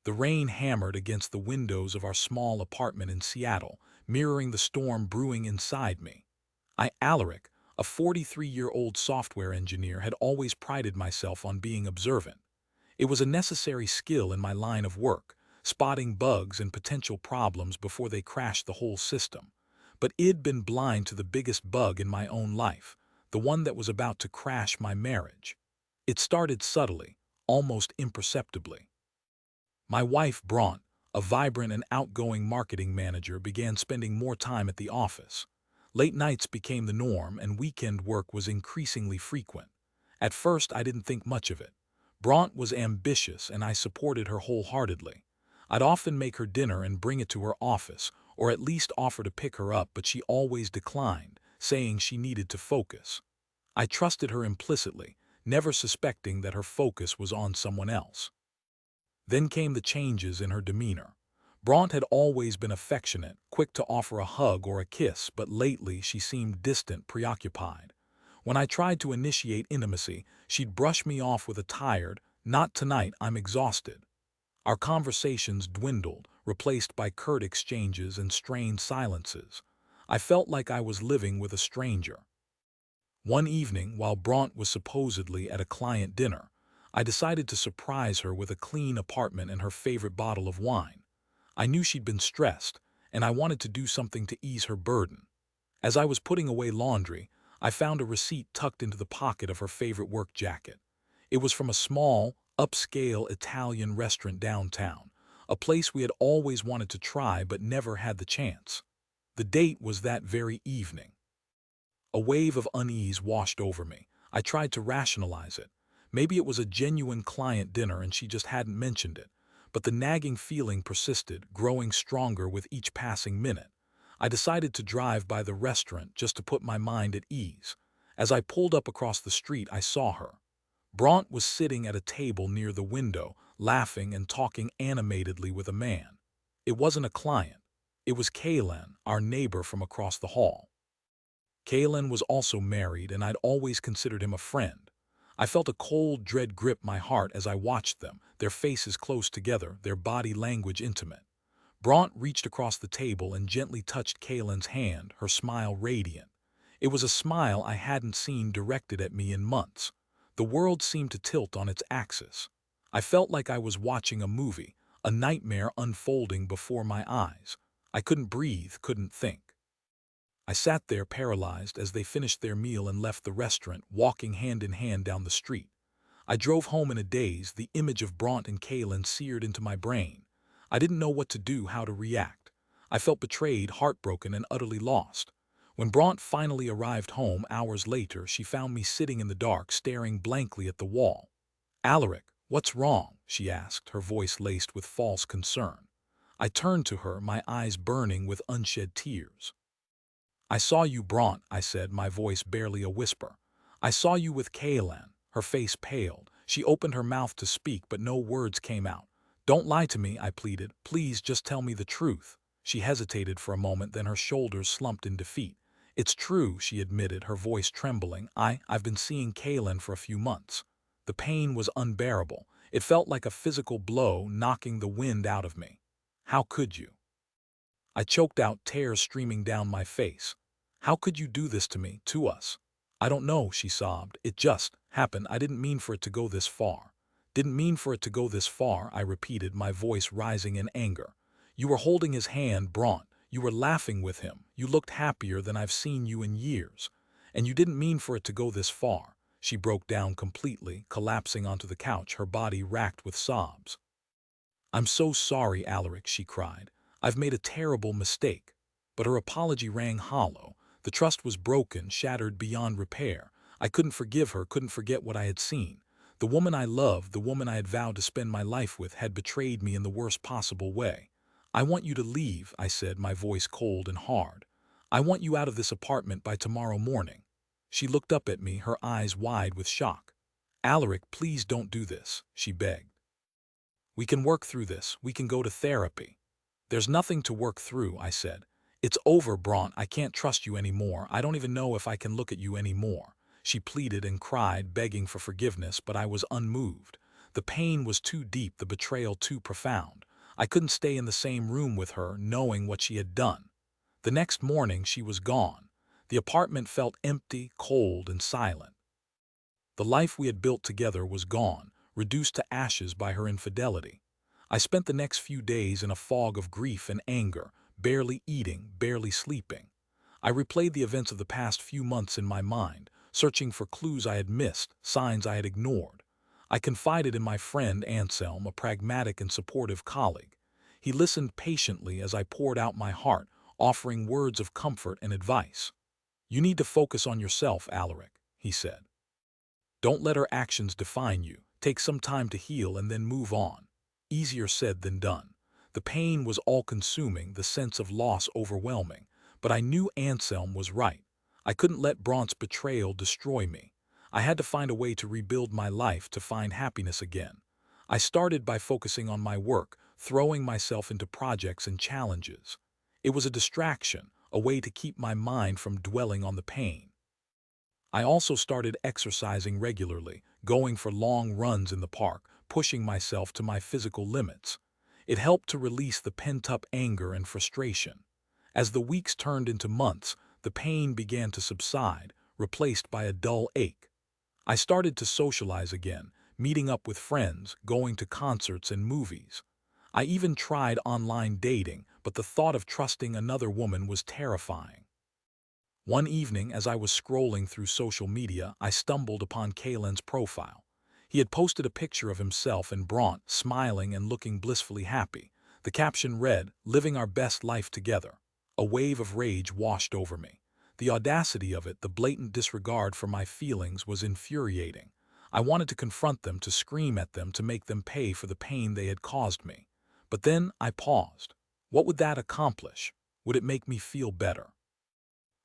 The rain hammered against the windows of our small apartment in Seattle, mirroring the storm brewing inside me. Alaric, a 43-year-old software engineer, had always prided myself on being observant. It was a necessary skill in my line of work, spotting bugs and potential problems before they crashed the whole system. But I'd been blind to the biggest bug in my own life, the one that was about to crash my marriage. It started subtly, almost imperceptibly. My wife, Bronte, a vibrant and outgoing marketing manager, began spending more time at the office. Late nights became the norm, and weekend work was increasingly frequent. At first, I didn't think much of it. Bronte was ambitious, and I supported her wholeheartedly. I'd often make her dinner and bring it to her office, or at least offer to pick her up, but she always declined, saying she needed to focus. I trusted her implicitly, never suspecting that her focus was on someone else. Then came the changes in her demeanor. Bronte had always been affectionate, quick to offer a hug or a kiss, but lately she seemed distant, preoccupied. When I tried to initiate intimacy, she'd brush me off with a tired, "Not tonight, I'm exhausted." Our conversations dwindled, replaced by curt exchanges and strained silences. I felt like I was living with a stranger. One evening, while Bronte was supposedly at a client dinner, I decided to surprise her with a clean apartment and her favorite bottle of wine. I knew she'd been stressed, and I wanted to do something to ease her burden. As I was putting away laundry, I found a receipt tucked into the pocket of her favorite work jacket. It was from a small, upscale Italian restaurant downtown, a place we had always wanted to try but never had the chance. The date was that very evening. A wave of unease washed over me. I tried to rationalize it. Maybe it was a genuine client dinner and she just hadn't mentioned it. But the nagging feeling persisted, growing stronger with each passing minute. I decided to drive by the restaurant just to put my mind at ease. As I pulled up across the street, I saw her. Bronte was sitting at a table near the window, laughing and talking animatedly with a man. It wasn't a client. It was Caelan, our neighbor from across the hall. Caelan was also married, and I'd always considered him a friend. I felt a cold dread grip my heart as I watched them, their faces close together, their body language intimate. Bronte reached across the table and gently touched Caelan's hand, her smile radiant. It was a smile I hadn't seen directed at me in months. The world seemed to tilt on its axis. I felt like I was watching a movie, a nightmare unfolding before my eyes. I couldn't breathe, couldn't think. I sat there paralyzed as they finished their meal and left the restaurant, walking hand in hand down the street. I drove home in a daze, the image of Bronte and Caelan seared into my brain. I didn't know what to do, how to react. I felt betrayed, heartbroken, and utterly lost. When Bronte finally arrived home hours later, she found me sitting in the dark, staring blankly at the wall. "Alaric, what's wrong?" she asked, her voice laced with false concern. I turned to her, my eyes burning with unshed tears. "I saw you, Bronte," I said, my voice barely a whisper. "I saw you with Caelan." Her face paled. She opened her mouth to speak, but no words came out. "Don't lie to me," I pleaded. "Please, just tell me the truth." She hesitated for a moment, then her shoulders slumped in defeat. "It's true," she admitted, her voice trembling. I've been seeing Caelan for a few months." The pain was unbearable. It felt like a physical blow, knocking the wind out of me. "How could you?" I choked out, tears streaming down my face. "How could you do this to me, to us?" "I don't know," she sobbed. "It just happened. I didn't mean for it to go this far." "Didn't mean for it to go this far," I repeated, my voice rising in anger. "You were holding his hand, Bronte. You were laughing with him. You looked happier than I've seen you in years. And you didn't mean for it to go this far." She broke down completely, collapsing onto the couch, her body racked with sobs. "I'm so sorry, Alaric," she cried. "I've made a terrible mistake." But her apology rang hollow. The trust was broken, shattered beyond repair. I couldn't forgive her, couldn't forget what I had seen. The woman I loved, the woman I had vowed to spend my life with, had betrayed me in the worst possible way. "I want you to leave," I said, my voice cold and hard. "I want you out of this apartment by tomorrow morning." She looked up at me, her eyes wide with shock. "Alaric, please don't do this," she begged. "We can work through this. We can go to therapy." "There's nothing to work through," I said. "It's over, Bronte. I can't trust you anymore. I don't even know if I can look at you anymore." She pleaded and cried, begging for forgiveness, but I was unmoved. The pain was too deep, the betrayal too profound. I couldn't stay in the same room with her, knowing what she had done. The next morning, she was gone. The apartment felt empty, cold, and silent. The life we had built together was gone, reduced to ashes by her infidelity. I spent the next few days in a fog of grief and anger, barely eating, barely sleeping. I replayed the events of the past few months in my mind, searching for clues I had missed, signs I had ignored. I confided in my friend Anselm, a pragmatic and supportive colleague. He listened patiently as I poured out my heart, offering words of comfort and advice. "You need to focus on yourself, Alaric," he said. "Don't let her actions define you. Take some time to heal and then move on." Easier said than done. The pain was all-consuming, the sense of loss overwhelming. But I knew Anselm was right. I couldn't let Bronte's betrayal destroy me. I had to find a way to rebuild my life, to find happiness again. I started by focusing on my work, throwing myself into projects and challenges. It was a distraction, a way to keep my mind from dwelling on the pain. I also started exercising regularly, going for long runs in the park, pushing myself to my physical limits. It helped to release the pent-up anger and frustration. As the weeks turned into months, the pain began to subside, replaced by a dull ache. I started to socialize again, meeting up with friends, going to concerts and movies. I even tried online dating, but the thought of trusting another woman was terrifying. One evening, as I was scrolling through social media, I stumbled upon Caelan's profile. He had posted a picture of himself and Bronte, smiling and looking blissfully happy. The caption read, "Living our best life together." A wave of rage washed over me. The audacity of it, the blatant disregard for my feelings, was infuriating. I wanted to confront them, to scream at them, to make them pay for the pain they had caused me. But then I paused. What would that accomplish? Would it make me feel better?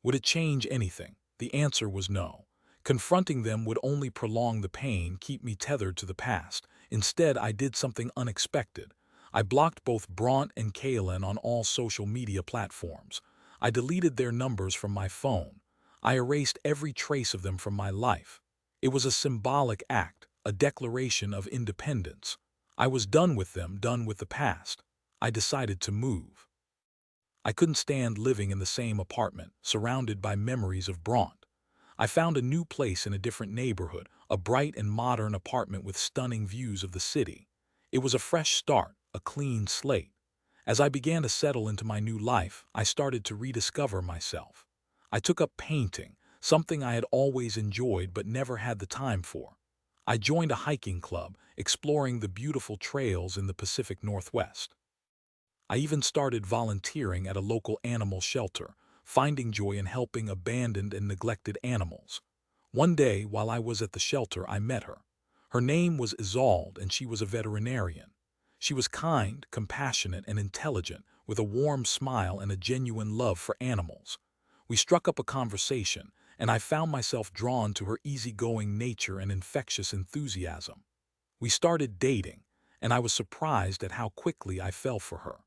Would it change anything? The answer was no. Confronting them would only prolong the pain, keep me tethered to the past. Instead, I did something unexpected. I blocked both Bronte and Caelan on all social media platforms. I deleted their numbers from my phone. I erased every trace of them from my life. It was a symbolic act, a declaration of independence. I was done with them, done with the past. I decided to move. I couldn't stand living in the same apartment, surrounded by memories of Bronte. I found a new place in a different neighborhood, a bright and modern apartment with stunning views of the city. It was a fresh start, a clean slate. As I began to settle into my new life, I started to rediscover myself. I took up painting, something I had always enjoyed but never had the time for. I joined a hiking club, exploring the beautiful trails in the Pacific Northwest. I even started volunteering at a local animal shelter, finding joy in helping abandoned and neglected animals. One day, while I was at the shelter, I met her. Her name was Isolde, and she was a veterinarian. She was kind, compassionate, and intelligent, with a warm smile and a genuine love for animals. We struck up a conversation, and I found myself drawn to her easygoing nature and infectious enthusiasm. We started dating, and I was surprised at how quickly I fell for her.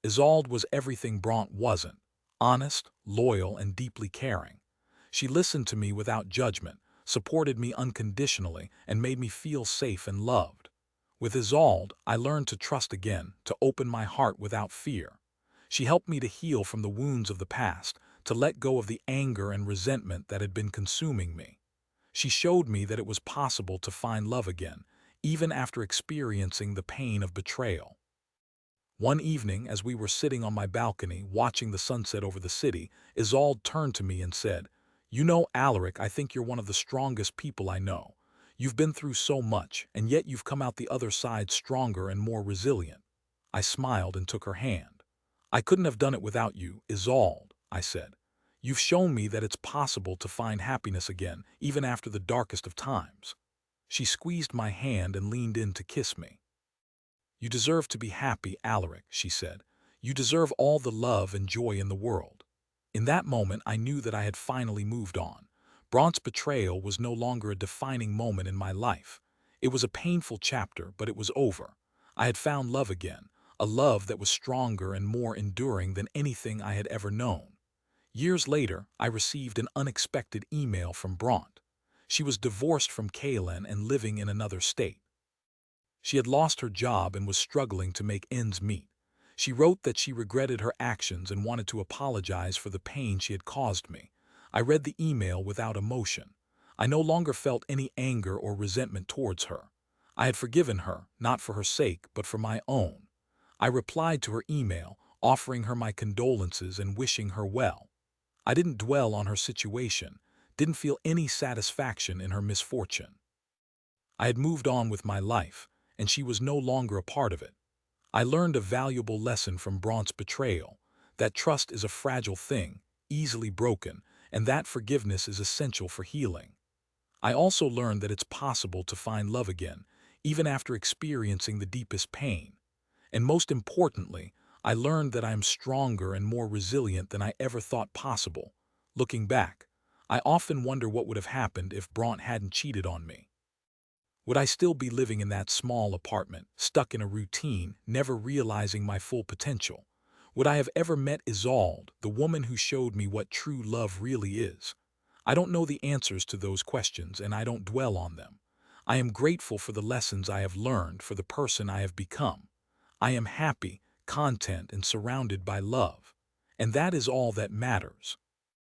Isolde was everything Bronte wasn't: honest, loyal, and deeply caring. She listened to me without judgment, supported me unconditionally, and made me feel safe and loved. With Isolde, I learned to trust again, to open my heart without fear. She helped me to heal from the wounds of the past, to let go of the anger and resentment that had been consuming me. She showed me that it was possible to find love again, even after experiencing the pain of betrayal. One evening, as we were sitting on my balcony watching the sunset over the city, Isolde turned to me and said, "You know, Alaric, I think you're one of the strongest people I know. You've been through so much, and yet you've come out the other side stronger and more resilient." I smiled and took her hand. "I couldn't have done it without you, Isolde," I said. "You've shown me that it's possible to find happiness again, even after the darkest of times." She squeezed my hand and leaned in to kiss me. "You deserve to be happy, Alaric," she said. "You deserve all the love and joy in the world." In that moment, I knew that I had finally moved on. Bronte's betrayal was no longer a defining moment in my life. It was a painful chapter, but it was over. I had found love again, a love that was stronger and more enduring than anything I had ever known. Years later, I received an unexpected email from Bronte. She was divorced from Caelan and living in another state. She had lost her job and was struggling to make ends meet. She wrote that she regretted her actions and wanted to apologize for the pain she had caused me. I read the email without emotion. I no longer felt any anger or resentment towards her. I had forgiven her, not for her sake, but for my own. I replied to her email, offering her my condolences and wishing her well. I didn't dwell on her situation, didn't feel any satisfaction in her misfortune. I had moved on with my life, and she was no longer a part of it. I learned a valuable lesson from Bronte's betrayal, that trust is a fragile thing, easily broken, and that forgiveness is essential for healing. I also learned that it's possible to find love again, even after experiencing the deepest pain. And most importantly, I learned that I am stronger and more resilient than I ever thought possible. Looking back, I often wonder what would have happened if Bronte hadn't cheated on me. Would I still be living in that small apartment, stuck in a routine, never realizing my full potential? Would I have ever met Isolde, the woman who showed me what true love really is? I don't know the answers to those questions, and I don't dwell on them. I am grateful for the lessons I have learned, for the person I have become. I am happy, content, and surrounded by love. And that is all that matters.